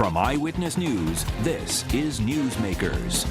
From Eyewitness News, this is Newsmakers.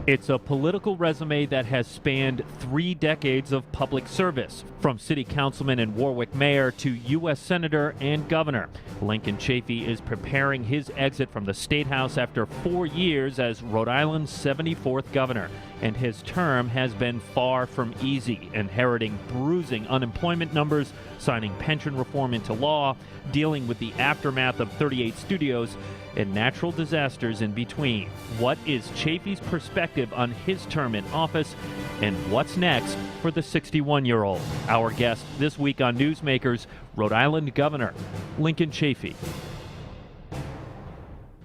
It's a political resume that has spanned 3 decades of public service, from city councilman and Warwick mayor to U.S. senator and governor. Lincoln Chafee is preparing his exit from the State House after 4 years as Rhode Island's 74th governor. And his term has been far from easy, inheriting bruising unemployment numbers, signing pension reform into law, dealing with the aftermath of 38 studios, and natural disasters in between. What is Chafee's perspective on his term in office, and what's next for the 61-year-old? Our guest this week on Newsmakers, Rhode Island Governor Lincoln Chafee.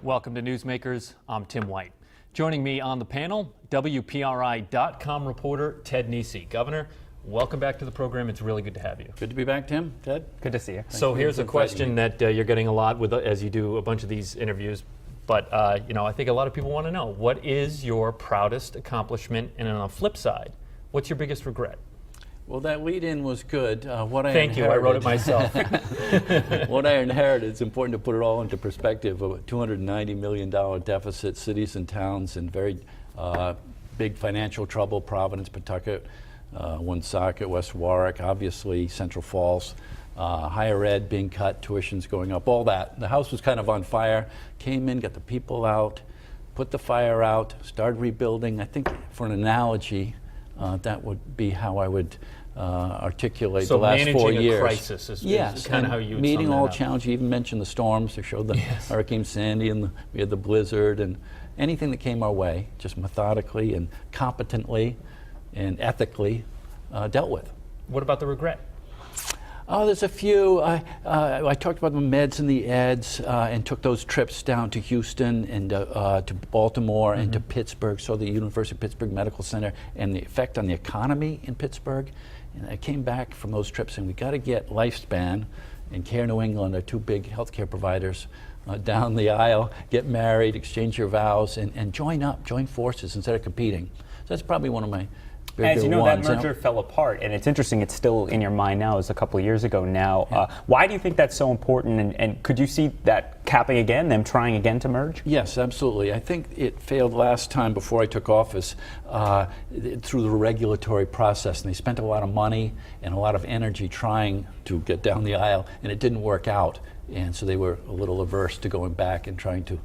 Welcome to Newsmakers. I'm Tim White. Joining me on the panel, WPRI.com reporter Ted Nesi. Governor, welcome back to the program. It's really good to have you. Good to be back, Tim. Ted? Good to see you. So here's a question that you're getting a lot with as you do a bunch of these interviews. But, I think a lot of people want to know, what is your proudest accomplishment? And on the flip side, what's your biggest regret? Well, that lead-in was good. Thank you. I wrote it myself. What I inherited, it's important to put it all into perspective, of a $290 million deficit, cities and towns in very big financial trouble, Providence, Pawtucket, Woonsocket, West Warwick, obviously Central Falls, higher ed being cut, tuitions going up, all that. The house was kind of on fire, came in, got the people out, put the fire out, started rebuilding. I think for an analogy, that would be how I would articulate the last 4 years. So managing a crisis is kind of how you would meeting sum all that up. challenges. You even mentioned the storms. They showed the Hurricane Sandy, and we had the blizzard, and anything that came our way, just methodically and competently and ethically dealt with. What about the regret? Oh, there's a few. I talked about the meds and the eds and took those trips down to Houston and to Baltimore and to Pittsburgh, so the University of Pittsburgh Medical Center and the effect on the economy in Pittsburgh. And I came back from those trips and we got to get Lifespan and Care New England, our two big healthcare providers, down the aisle, get married, exchange your vows, and join forces instead of competing. So that's probably one of my As you know, ones. that merger fell apart, and it's interesting, it's still in your mind now, it's a couple of years ago now. Why do you think that's so important, and could you see that happening again, them trying again to merge? Yes, absolutely. I think it failed last time before I took office through the regulatory process, and they spent a lot of money and a lot of energy trying to get down the aisle, and it didn't work out, and so they were a little averse to going back and trying to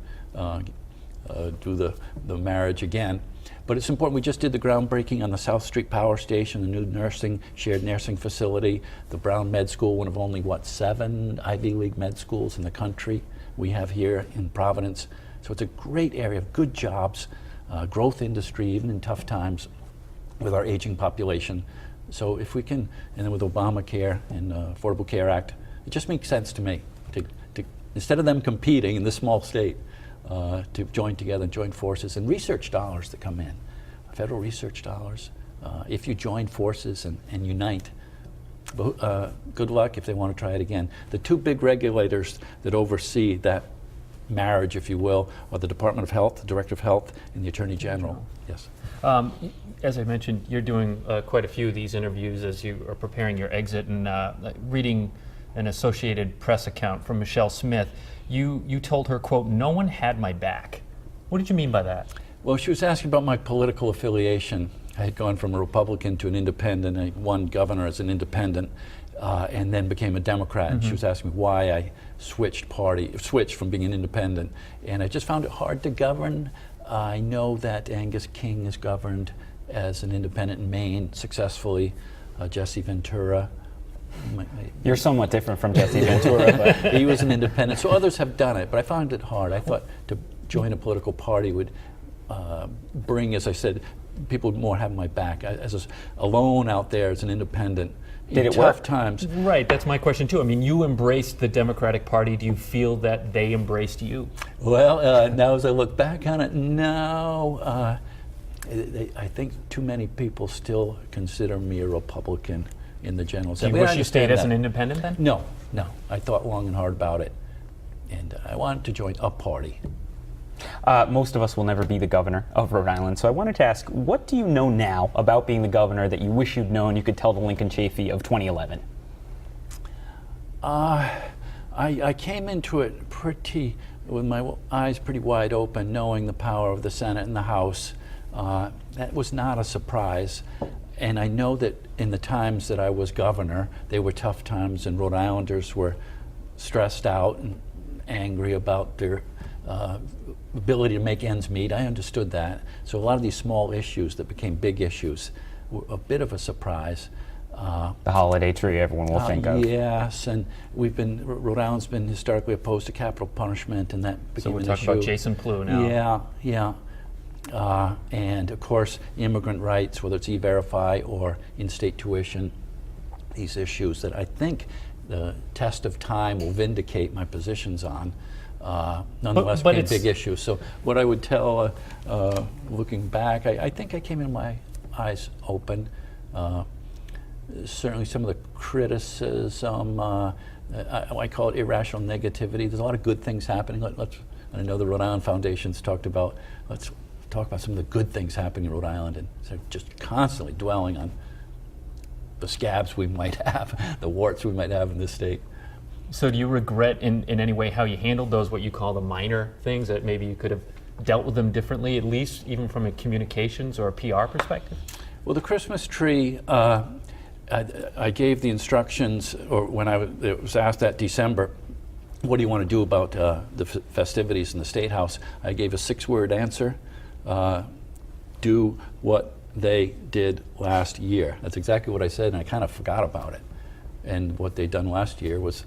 do the marriage again. But it's important. We just did the groundbreaking on the South Street Power Station, the new shared nursing facility, the Brown Med School, one of only, 7 Ivy League med schools in the country we have here in Providence. So it's a great area of good jobs, growth industry, even in tough times with our aging population. So if we can, and then with Obamacare and Affordable Care Act, it just makes sense to me to instead of them competing in this small state, to join together and join forces, and research dollars that come in, federal research dollars. If you join forces and unite, good luck if they want to try it again. The two big regulators that oversee that marriage, if you will, are the Department of Health, the Director of Health, and the Attorney General. Yes. As I mentioned, you're doing quite a few of these interviews as you are preparing your exit, and reading an Associated Press account from Michelle Smith. You told her, quote, "No one had my back." What did you mean by that? Well, she was asking about my political affiliation. I had gone from a Republican to an independent. I won governor as an independent, and then became a Democrat. And she was asking me why I switched from being an independent. And I just found it hard to govern. I know that Angus King has governed as an independent in Maine successfully. Jesse Ventura. You're somewhat different from Jesse Ventura, but he was an independent. So others have done it, but I found it hard. I thought to join a political party would bring, as I said, people would more have my back. As alone out there as an independent, Did in it tough work? times. Right, that's my question too. I mean, you embraced the Democratic Party. Do you feel that they embraced you? Well, now as I look back on it, no. I think too many people still consider me a Republican in the general Do you Assembly. wish you stayed as an independent then? No. I thought long and hard about it, and I wanted to join a party. most of us will never be the governor of Rhode Island. So I wanted to ask, what do you know now about being the governor that you wish you'd known you could tell the Lincoln Chafee of 2011? I I came into it with my eyes pretty wide open, knowing the power of the Senate and the House. That was not a surprise. And I know that in the times that I was governor, they were tough times, and Rhode Islanders were stressed out and angry about their ability to make ends meet. I understood that. So a lot of these small issues that became big issues were a bit of a surprise. The holiday tree everyone will think of. Yes, and Rhode Island's been historically opposed to capital punishment, and that became an issue. So we're talking about Jason Plouffe now. Yeah. And of course, immigrant rights, whether it's E-Verify or in-state tuition, these issues that I think the test of time will vindicate my positions on. Nonetheless, but became big issues. So what I would tell, looking back, I think I came in my eyes open. Certainly some of the criticism, I call it irrational negativity. There's a lot of good things happening. I know the Rhode Island Foundation's talked about, let's talk about some of the good things happening in Rhode Island, and so just constantly dwelling on the scabs we might have, the warts we might have in this state. So do you regret in any way how you handled those, what you call the minor things, that maybe you could have dealt with them differently, at least even from a communications or a PR perspective? Well, the Christmas tree, I gave the instructions, or when it was asked that December, what do you want to do about the festivities in the State House? I gave a 6-word answer: do what they did last year. That's exactly what I said, and I kind of forgot about it. And what they'd done last year was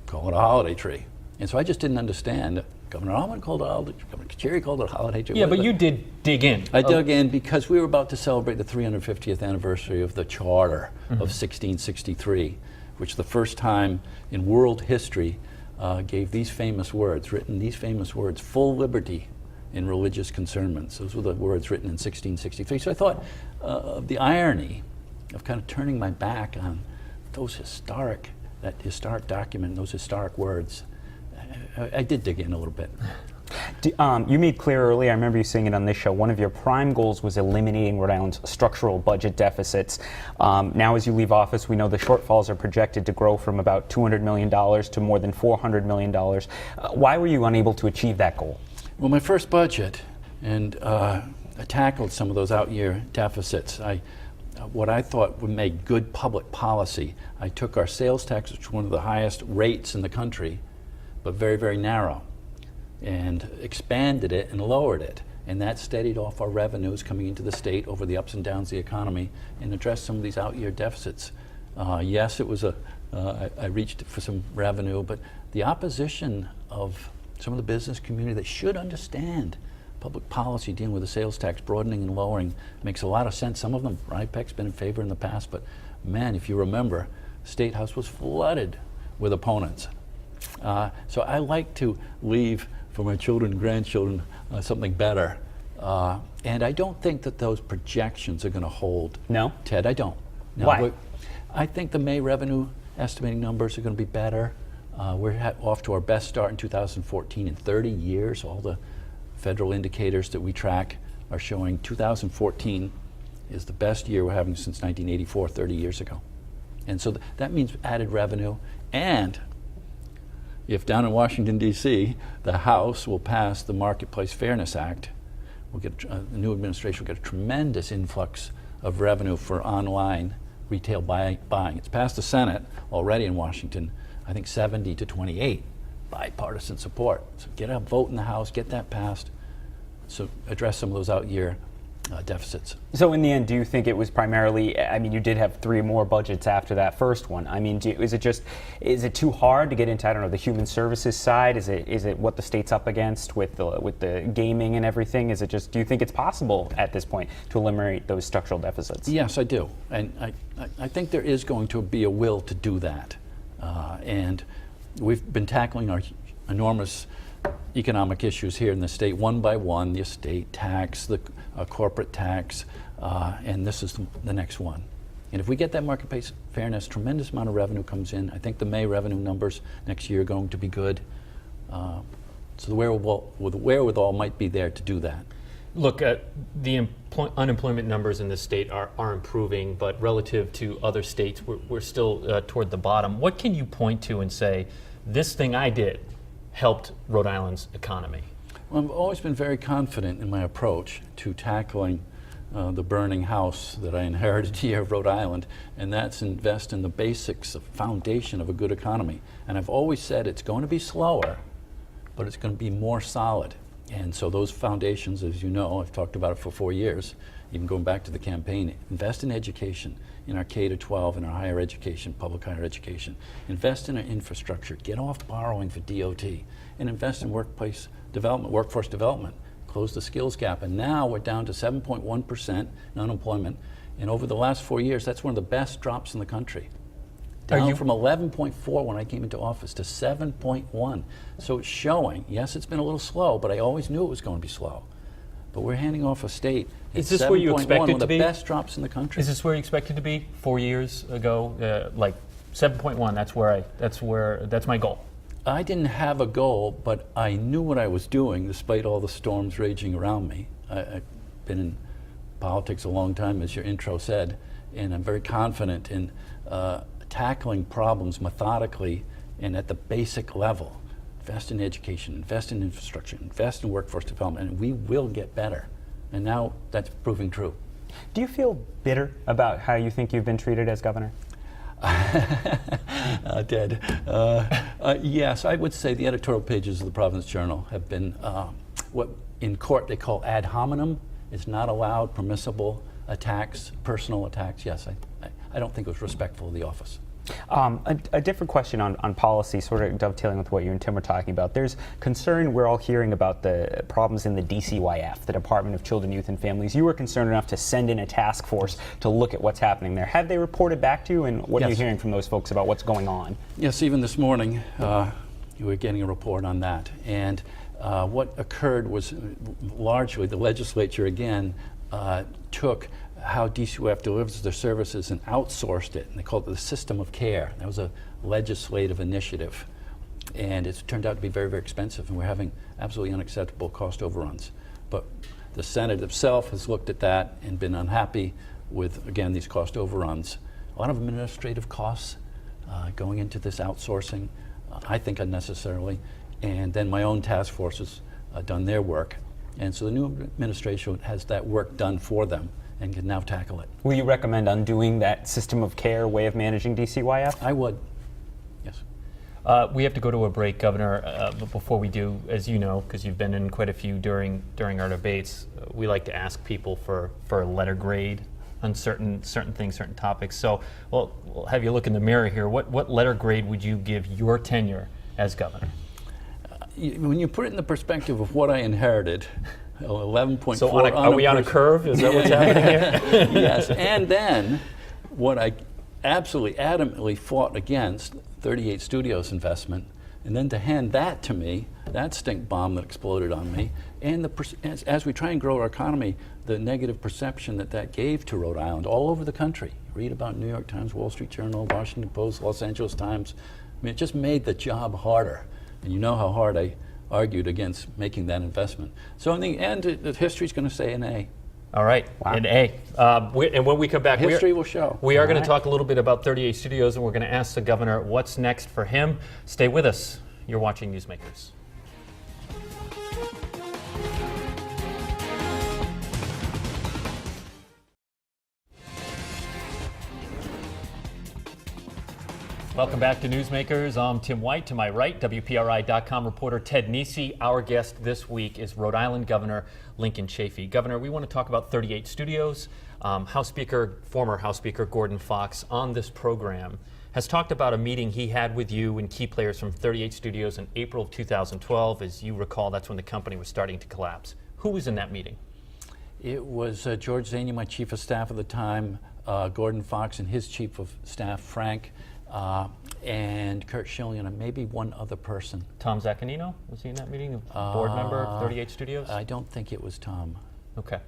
call it a holiday tree. And so I just didn't understand. Governor Almond called it a holiday tree. Governor Chafee called it a holiday tree. Yeah, but you did dig in. I dug in because we were about to celebrate the 350th anniversary of the Charter of 1663, which the first time in world history gave these famous words, full liberty in religious concernments. Those were the words written in 1663. So I thought of the irony of kind of turning my back on that historic document, those historic words. I did dig in a little bit. You made clear earlier, I remember you saying it on this show, one of your prime goals was eliminating Rhode Island's structural budget deficits. Now as you leave office, we know the shortfalls are projected to grow from about $200 million to more than $400 million. Why were you unable to achieve that goal? Well, my first budget, and I tackled some of those out-year deficits. What I thought would make good public policy, I took our sales tax, which was one of the highest rates in the country, but very, very narrow, and expanded it and lowered it. And that steadied off our revenues coming into the state over the ups and downs of the economy, and addressed some of these out-year deficits. Yes, it was I reached for some revenue, but the opposition of some of the business community that should understand public policy dealing with the sales tax, broadening and lowering, makes a lot of sense. Some of them, RIPEC's been in favor in the past, but man, if you remember, State House was flooded with opponents. So I like to leave for my children and grandchildren something better. And I don't think that those projections are going to hold. No? Ted, I don't. No, why? I think the May revenue estimating numbers are going to be better. We're off to our best start in 2014 in 30 years. All the federal indicators that we track are showing 2014 is the best year we're having since 1984, 30 years ago. And so that means added revenue. And if down in Washington, D.C., the House will pass the Marketplace Fairness Act, the new administration will get a tremendous influx of revenue for online retail buying. It's passed the Senate already in Washington, I think 70 to 28, bipartisan support. So get a vote in the House, get that passed, so address some of those out-year deficits. So in the end, do you think it was primarily, I mean, you did have 3 more budgets after that first one. I mean, is it too hard to get into, I don't know, the human services side? Is it what the state's up against with the gaming and everything? Do you think it's possible at this point to eliminate those structural deficits? Yes, I do. And I think there is going to be a will to do that. And we've been tackling our enormous economic issues here in the state one by one, the estate tax, the corporate tax, and this is the next one. And if we get that marketplace fairness, tremendous amount of revenue comes in. I think the May revenue numbers next year are going to be good. So the wherewithal might be there to do that. Look, the unemployment numbers in this state are improving, but relative to other states, we're still toward the bottom. What can you point to and say, this thing I did helped Rhode Island's economy? Well, I've always been very confident in my approach to tackling the burning house that I inherited here of Rhode Island, and that's invest in the basics, the foundation of a good economy. And I've always said it's going to be slower, but it's going to be more solid. And so those foundations, as you know, I've talked about it for 4 years, even going back to the campaign. Invest in education, in our K-12, in our higher education, public higher education. Invest in our infrastructure. Get off borrowing for DOT. And invest in workplace development, workforce development. Close the skills gap. And now we're down to 7.1% unemployment. And over the last 4 years, that's one of the best drops in the country. Down from 11.4 when I came into office to 7.1. So it's showing, yes, it's been a little slow, but I always knew it was going to be slow. But we're handing off a state. Is this where you expect it to be? One of the best drops in the country. Is this where you expect it to be 4 years ago? Like 7.1, that's my goal. I didn't have a goal, but I knew what I was doing despite all the storms raging around me. I've been in politics a long time, as your intro said, and I'm very confident in tackling problems methodically and at the basic level. Invest in education, invest in infrastructure, invest in workforce development, and we will get better. And now that's proving true. Do you feel bitter about how you think you've been treated as governor? Dead. Yes, I would say the editorial pages of the Providence Journal have been what in court they call ad hominem. It's not allowed, permissible attacks, personal attacks. Yes, I don't think it was respectful of the office. A different question on policy, sort of dovetailing with what you and Tim were talking about. There's concern, we're all hearing about the problems in the DCYF, the Department of Children, Youth and Families. You were concerned enough to send in a task force to look at what's happening there. Have they reported back to you, and what are you hearing from those folks about what's going on? Yes, even this morning you were getting a report on that. And what occurred was largely the legislature again took how DCYF delivers their services and outsourced it, and they called it the system of care. That was a legislative initiative, and it's turned out to be very, very expensive, and we're having absolutely unacceptable cost overruns. But the Senate itself has looked at that and been unhappy with, again, these cost overruns. A lot of administrative costs going into this outsourcing, I think unnecessarily, and then my own task force has done their work, and so the new administration has that work done for them and can now tackle it. Will you recommend undoing that system of care way of managing DCYF? I would, yes. We have to go to a break, Governor, but before we do, as you know, because you've been in quite a few during our debates, we like to ask people for a letter grade on certain things, certain topics. So we'll have you look in the mirror here. What letter grade would you give your tenure as governor? When you put it in the perspective of what I inherited, 11.4. So are we on a curve? Is that what's happening here? Yes, and then what I absolutely adamantly fought against, 38 Studios investment, and then to hand that to me, that stink bomb that exploded on me, and as we try and grow our economy, the negative perception that gave to Rhode Island all over the country. Read about New York Times, Wall Street Journal, Washington Post, Los Angeles Times. I mean, it just made the job harder, and you know how hard I argued against making that investment. So in the end, the history's going to say an A. All right, wow. An A. And when we come back, history will show. We are going to talk a little bit about 38 Studios, and we're going to ask the governor what's next for him. Stay with us. You're watching Newsmakers. Welcome back to Newsmakers. I'm Tim White. To my right, WPRI.com reporter Ted Nesi. Our guest this week is Rhode Island Governor Lincoln Chafee. Governor, we want to talk about 38 Studios. Former House Speaker Gordon Fox on this program has talked about a meeting he had with you and key players from 38 Studios in April of 2012. As you recall, that's when the company was starting to collapse. Who was in that meeting? It was George Zaney, my chief of staff at the time, Gordon Fox and his chief of staff, Frank, and Kurt Schillian, and maybe one other person. Tom Zaccanino? Was he in that meeting? Board member of 38 Studios? I don't think it was Tom. Okay.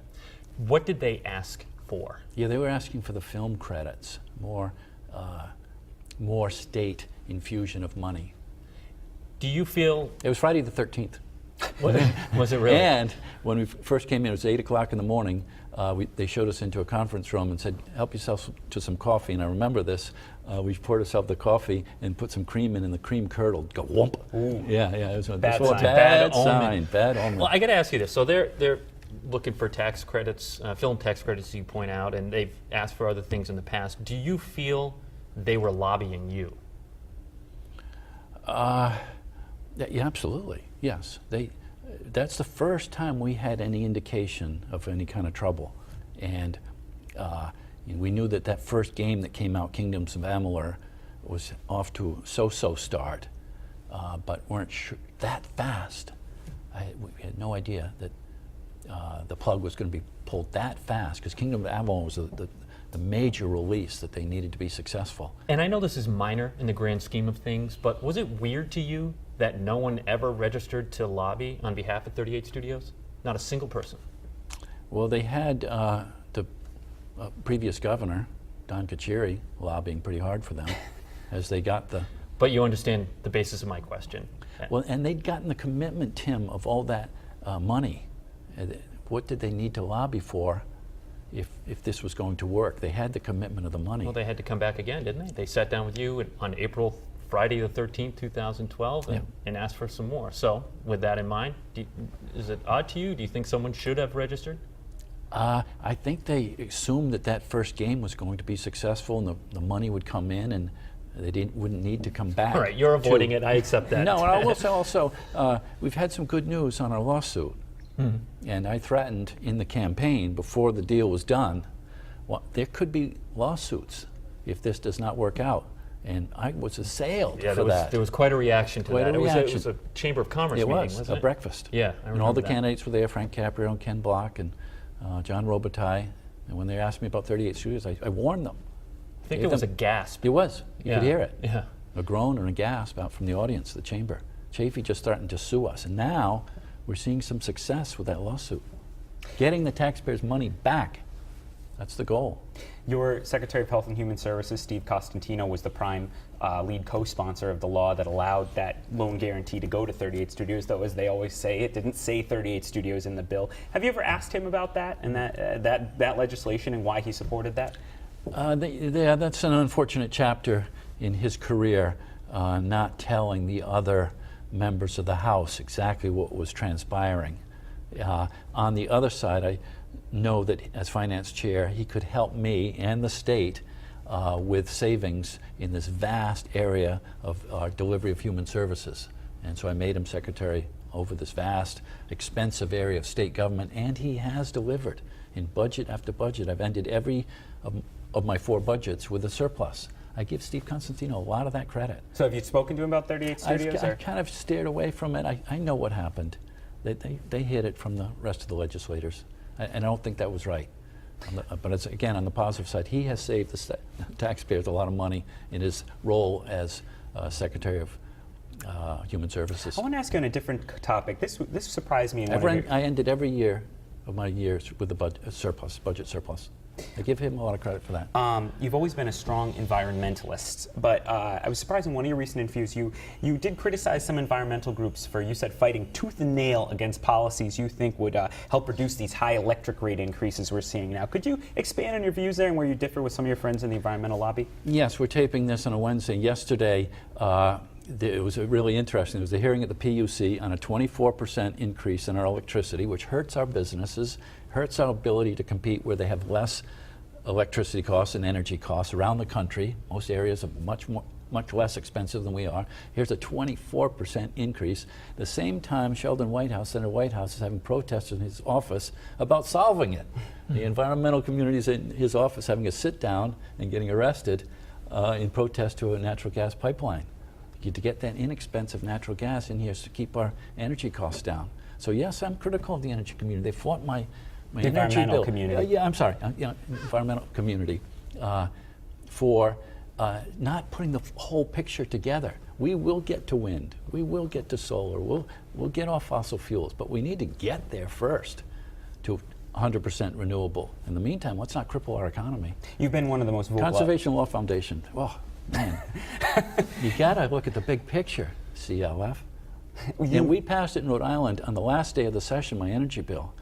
What did they ask for? Yeah, they were asking for the film credits, more state infusion of money. Do you feel... It was Friday the 13th. Was it really? And when we first came in, it was 8 o'clock in the morning. They showed us into a conference room and said, help yourself to some coffee. And I remember this. We poured ourselves the coffee and put some cream in, and the cream curdled. Go whoomp. Ooh. Yeah. It was a Bad sign. bad Bad sign. omen. Bad omen. Well, I got to ask you this. So they're looking for tax credits, film tax credits, as you point out, and they've asked for other things in the past. Do you feel they were lobbying you? Yeah, absolutely. Yes. That's the first time we had any indication of any kind of trouble. And we knew that first game that came out, Kingdoms of Amalur, was off to a so-so start, but weren't sure that fast. We had no idea that the plug was going to be pulled that fast, because Kingdom of Amalur was the major release that they needed to be successful. And I know this is minor in the grand scheme of things, but was it weird to you that no one ever registered to lobby on behalf of 38 Studios? Not a single person. Well, they had the previous governor, Don Kachiri, lobbying pretty hard for them as they got the... But you understand the basis of my question. Well, and they'd gotten the commitment, Tim, of all that money. What did they need to lobby for if this was going to work? They had the commitment of the money. Well, they had to come back again, didn't they? They sat down with you on Friday the 13th, 2012, and asked for some more. So, with that in mind, is it odd to you? Do you think someone should have registered? I think they assumed that first game was going to be successful, and the money would come in, and they wouldn't need to come back. All right, you're avoiding it. I accept that. No, and I will say also, we've had some good news on our lawsuit. And I threatened in the campaign before the deal was done, well, there could be lawsuits if this does not work out. And I was assailed for that. There was quite a reaction to that. It was a Chamber of Commerce meeting, wasn't it? A breakfast. Yeah, I remember and all the that. candidates were there, Frank Caprio and Ken Block and John Robitaille. And when they asked me about 38 Studios, I warned them. I think there was a gasp. It was. You could hear it. Yeah. A groan and a gasp out from the audience, the chamber. Chafee just starting to sue us. And now we're seeing some success with that lawsuit. Getting the taxpayers' money back. That's the goal. Your Secretary of Health and Human Services, Steve Costantino, was the prime lead co-sponsor of the law that allowed that loan guarantee to go to 38 Studios, though, as they always say, it didn't say 38 Studios in the bill. Have you ever asked him about that and that legislation and why he supported that? Yeah, that's an unfortunate chapter in his career, not telling the other members of the House exactly what was transpiring. On the other side, I know that as finance chair, he could help me and the state with savings in this vast area of our delivery of human services. And so I made him secretary over this vast, expensive area of state government, and he has delivered in budget after budget. I've ended every of my 4 budgets with a surplus. I give Steve Costantino a lot of that credit. So have you spoken to him about 38 Studios? I've kind of steered away from it. I know what happened. They hid it from the rest of the legislators. And I don't think that was right. But it's, again, on the positive side, he has saved the taxpayers a lot of money in his role as Secretary of Human Services. I want to ask you on a different topic. This surprised me. I ended every year of my years with the budget surplus. I give him a lot of credit for that. You've always been a strong environmentalist, but I was surprised in one of your recent interviews you did criticize some environmental groups for, you said, fighting tooth and nail against policies you think would help reduce these high electric rate increases we're seeing now. Could you expand on your views there and where you differ with some of your friends in the environmental lobby? Yes, we're taping this on a Wednesday. Yesterday, it was really interesting. There was a hearing at the PUC on a 24% increase in our electricity, which hurts our businesses, hurts our ability to compete where they have less electricity costs and energy costs around the country. Most areas are much less expensive than we are. Here's a 24% increase. The same time, Senator Whitehouse is having protesters in his office about solving it. The environmental communities in his office having a sit down and getting arrested in protest to a natural gas pipeline. To get that inexpensive natural gas in here to keep our energy costs down. So yes, I'm critical of the energy community. They fought my energy bill. Community. I'm sorry, environmental community for not putting the whole picture together. We will get to wind. We will get to solar. We'll get off fossil fuels, but we need to get there first to 100% renewable. In the meantime, let's not cripple our economy. You've been one of the most vocal. Conservation Law Foundation. Oh, man. You gotta look at the big picture, CLF. And we passed it in Rhode Island on the last day of the session, my energy bill.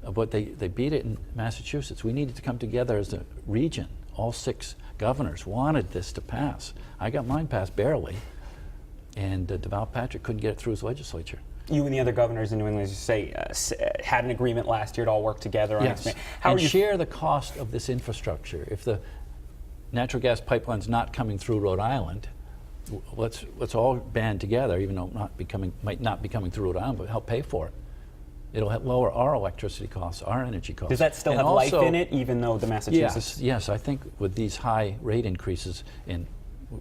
But they beat it in Massachusetts. We needed to come together as a region. All 6 governors wanted this to pass. I got mine passed barely, and Deval Patrick couldn't get it through his legislature. You and the other governors in New England, as you say, had an agreement last year to all work together on Yes, and share the cost of this infrastructure. If the natural gas pipeline's not coming through Rhode Island, let's all band together, even though it might not be coming through Rhode Island, but help pay for it. It'll lower our electricity costs, our energy costs. Does that still have life in it, even though the Massachusetts? Yes. I think with these high rate increases, and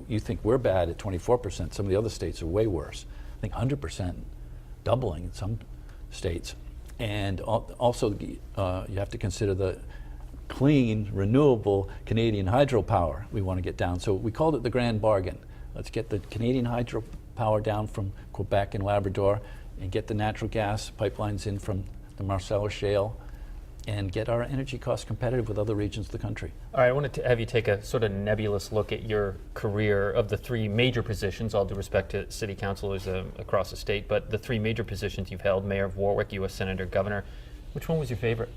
you think we're bad at 24%, some of the other states are way worse. I think 100%, doubling in some states. And also, you have to consider the clean, renewable Canadian hydropower we want to get down. So we called it the grand bargain. Let's get the Canadian hydropower down from Quebec and Labrador, and get the natural gas pipelines in from the Marcellus Shale, and get our energy costs competitive with other regions of the country. All right, I wanted to have you take a sort of nebulous look at your career of the 3 major positions, all due respect to city councilors across the state, but the 3 major positions you've held: Mayor of Warwick, U.S. Senator, Governor. Which one was your favorite?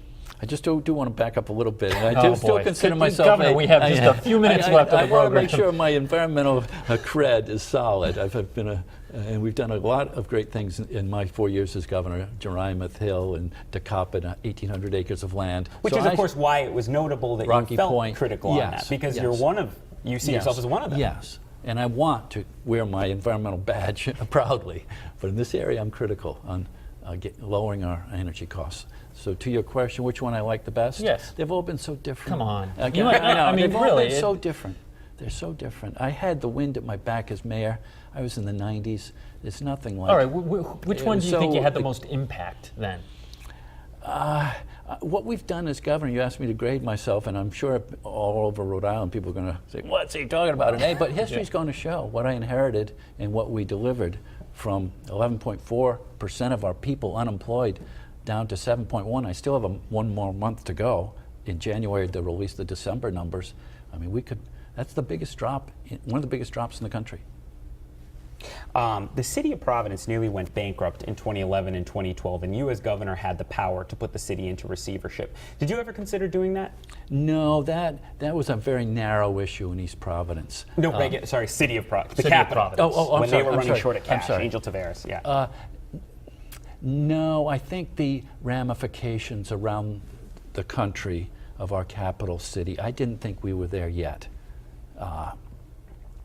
I just do want to back up a little bit. And I do still consider myself Governor, we have just a few minutes left of the program. I want to make sure my environmental cred is solid. I've been and we've done a lot of great things in my 4 years as governor. Jerimoth Hill and Decopin, 1,800 acres of land. Which is, of course, why it was notable that Rocky you felt Point, critical on that, because you're you see yourself as one of them. Yes, and I want to wear my environmental badge proudly. But in this area, I'm critical on lowering our energy costs. So to your question, which one I like the best? Yes. They've all been so different. Come on. I know. I mean, they've really, all been so different. They're so different. I had the wind at my back as mayor. I was in the 90s. It's nothing like... All right, which one do you think you had the most impact then? What we've done as governor, you asked me to grade myself, and I'm sure all over Rhode Island people are going to say, what's he talking about? But history's going to show what I inherited and what we delivered, from 11.4% of our people unemployed down to 7.1. I still have one more month to go. In January, they'll release the December numbers. I mean, that's the biggest drop, one of the biggest drops in the country. The city of Providence nearly went bankrupt in 2011 and 2012, and you as governor had the power to put the city into receivership. Did you ever consider doing that? No, that was a very narrow issue in East Providence. No, sorry, city of Providence, the city capital. Of Providence. When they were running short of cash, Angel Tavares, yeah. No, I think the ramifications around the country of our capital city, I didn't think we were there yet.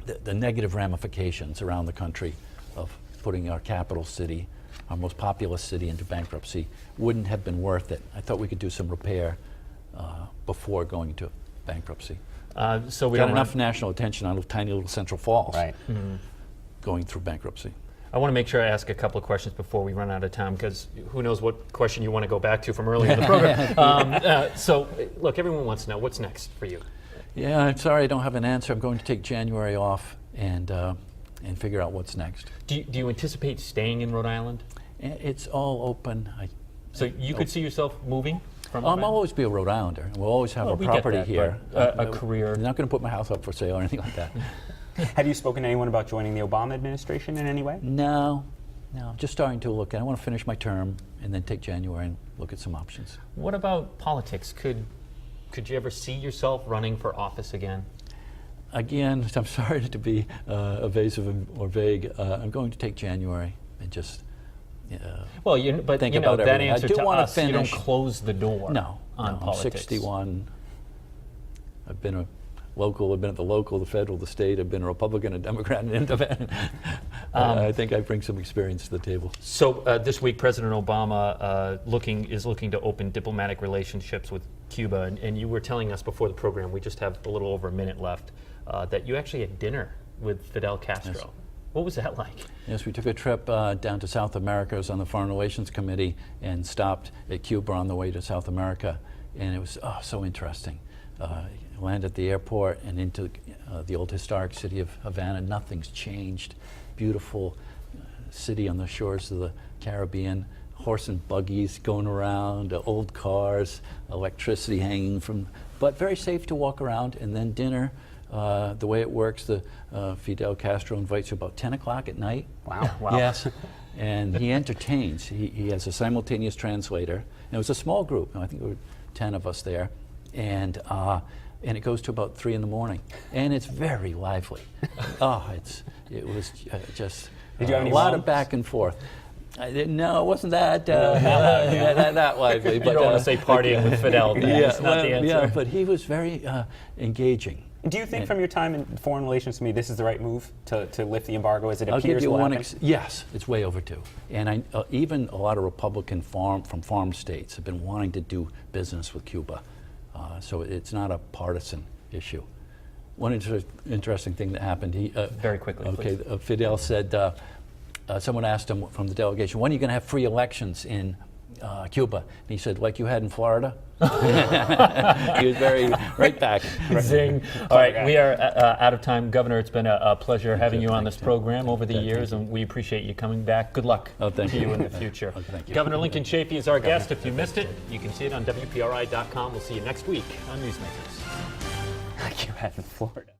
The negative ramifications around the country of putting our capital city, our most populous city, into bankruptcy wouldn't have been worth it. I thought we could do some repair before going to bankruptcy. So we got enough national attention on tiny little Central Falls, right. Going through bankruptcy. I want to make sure I ask a couple of questions before we run out of time, because who knows what question you want to go back to from earlier in the program. So, look, everyone wants to know, what's next for you? Yeah, I'm sorry I don't have an answer. I'm going to take January off and figure out what's next. Do you anticipate staying in Rhode Island? It's all open. So you could see yourself moving from Rhode Island? I'll always be a Rhode Islander. We'll always have a property here. A career. I'm not going to put my house up for sale or anything like that. Have you spoken to anyone about joining the Obama administration in any way? No. Just starting to look at it. I want to finish my term and then take January and look at some options. What about politics? Could you ever see yourself running for office again? Again, I'm sorry to be evasive or vague. I'm going to take January and just think about that everything. answer I do to want us, to finish. You don't close the door on politics. I'm 61. I've been a local. I've been at the local, the federal, the state. I've been a Republican, a Democrat, and an independent. I think I bring some experience to the table. So this week, President Obama is looking to open diplomatic relationships with Cuba, and you were telling us before the program, we just have a little over a minute left, that you actually had dinner with Fidel Castro. Yes. What was that like? Yes, we took a trip down to South America. I was on the Foreign Relations Committee and stopped at Cuba on the way to South America, and it was so interesting. Land at the airport and into the old historic city of Havana. Nothing's changed. Beautiful city on the shores of the Caribbean. Horse and buggies going around, old cars, electricity hanging from, but very safe to walk around. And then dinner the way it works, Fidel Castro invites you about 10 o'clock at night. Wow. Yes. And he entertains. He has a simultaneous translator. And it was a small group. I think there were 10 of us there. And it goes to about 3 in the morning. And it's very lively. It was just Did you have a any lot moms? of back and forth. No, it wasn't that that lively. You But, don't want to say partying with Fidel. That's not the answer. yeah, but he was very engaging. Do you think from your time in foreign relations to me, this is the right move to lift the embargo as it I'll give appears you will one. happen? Yes, it's way overdue. And even a lot of Republican from farm states have been wanting to do business with Cuba. So it's not a partisan issue. One interesting thing that happened. Very quickly, okay, please. Fidel said, someone asked him from the delegation, when are you going to have free elections in Cuba? And he said, like you had in Florida. He was right back. Zing. All right, we are out of time. Governor, it's been a pleasure having you on this program over the years, and we appreciate you coming back. Good luck thank to you. you in the future. Thank you. Governor Lincoln Chafee is our guest. If you missed it, you can see it on WPRI.com. We'll see you next week on Newsmakers. Like you had in Florida.